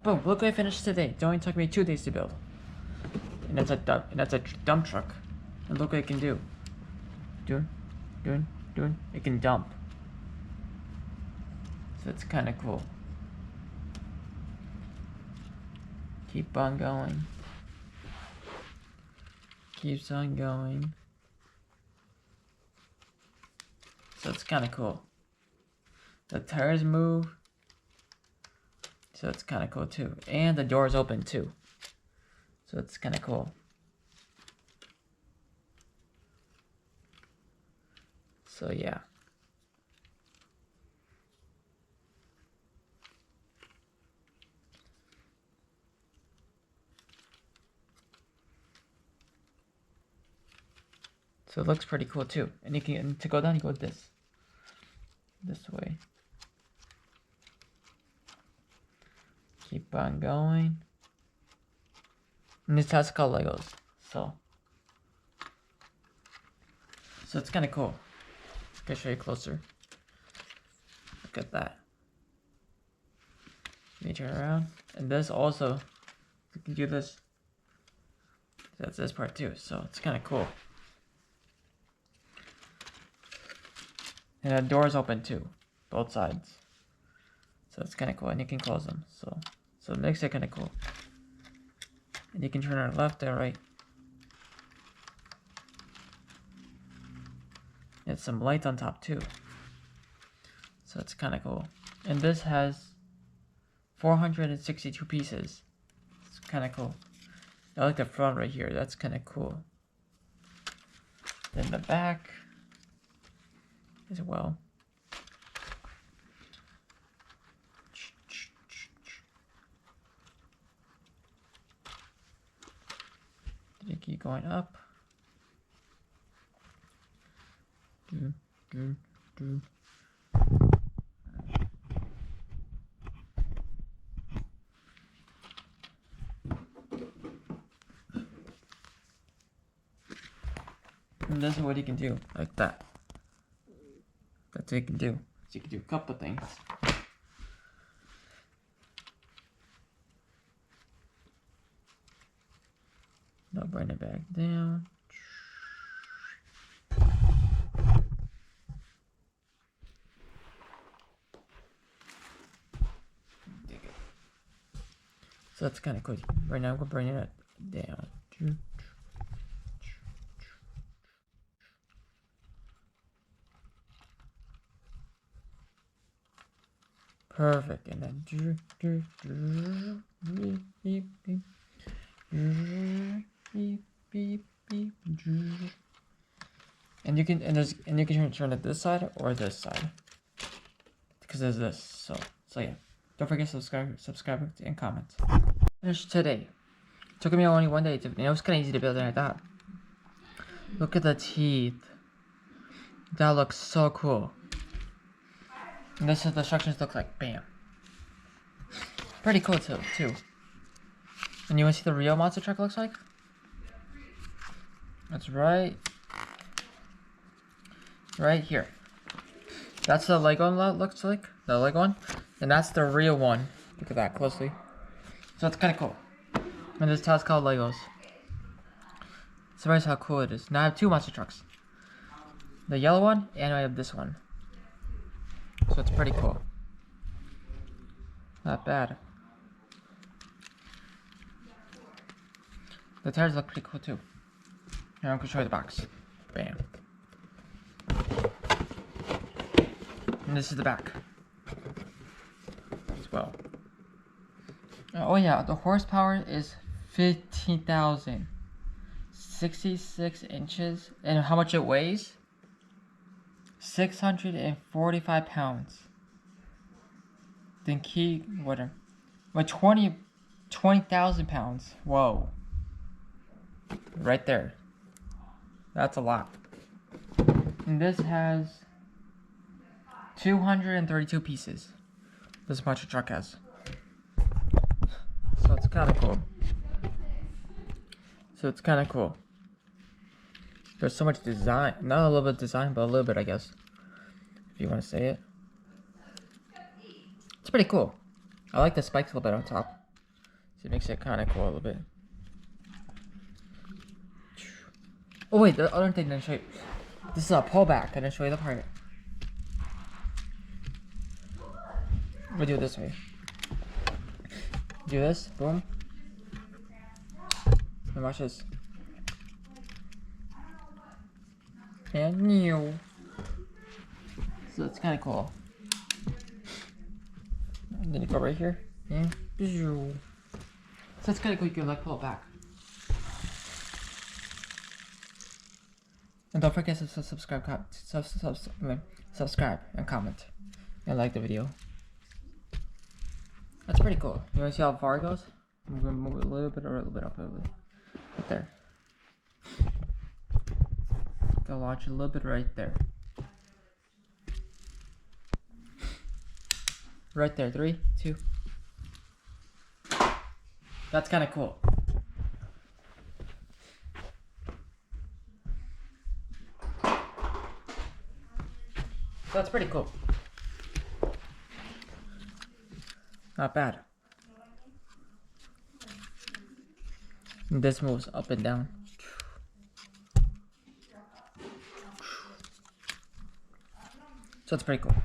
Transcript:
Boom, look what I finished today. It only took me 2 days to build. And that's a dump truck. And look what it can do. It can dump. So it's kinda cool. Keep on going. Keeps on going. So it's kinda cool. The tires move. So it's kind of cool too. And the door's open too. So it's kind of cool. So yeah. So it looks pretty cool too. And you can, to go down, you go this way. Keep on going. And this has called Legos. So it's kind of cool. I'll show you closer. Look at that. Let me turn around. And this also, you can do this. That's this part too. So it's kind of cool. And the door's open too, both sides. So it's kind of cool, and you can close them. So it makes it kind of cool. And you can turn it left and right. And some lights on top too. So it's kind of cool. And this has 462 pieces. It's kind of cool. I like the front right here. That's kind of cool. Then the back as well. You keep going up. And this is what you can do, like that. That's what you can do. So you can do a couple things. Now bring it back down. So that's kind of cool. Right now we're bringing it down. Perfect. And then and you can turn it this side or this side because there's this. So yeah, don't forget to subscribe and comment. Finished today. Took me only 1 day to, it was kind of easy to build it like that. Look at the teeth. That looks so cool. And this is the instructions look like. Bam. Pretty cool too. And you want to see the real monster truck looks like? That's right here. That's the Lego one looks like. The Lego one. And that's the real one. Look at that closely. So it's kind of cool. And this house called Legos. Surprised how cool it is. Now I have 2 monster trucks. The yellow one and I have this one. So it's pretty cool. Not bad. The tires look pretty cool too. Now I'm gonna show you the box. Bam. And this is the back as well. Oh yeah, the horsepower is 15,000. 66 inches. And how much it weighs? 645 pounds. Then key, whatever. But 20,000 pounds. Whoa. Right there. That's a lot. And this has 232 pieces. This monster truck has. So it's kind of cool. There's so much design. Not a little bit of design, but a little bit, I guess. If you want to say it. It's pretty cool. I like the spikes a little bit on top. So it makes it kind of cool a little bit. Oh wait, the other thing I didn't show you. This is a pullback. I didn't show you the part. We do it this way. Do this, boom. And watch this. And new. So it's kind of cool. And then you go right here. And so it's kind of cool. You can like pull it back. And don't forget to subscribe and comment. And like the video. That's pretty cool. You want to see how far it goes? I'm going to move it a little bit or a little bit up a little bit. Right there. Go launch a little bit right there. Right there. 3, 2. That's kind of cool. That's pretty cool. Not bad. And this moves up and down. So it's pretty cool.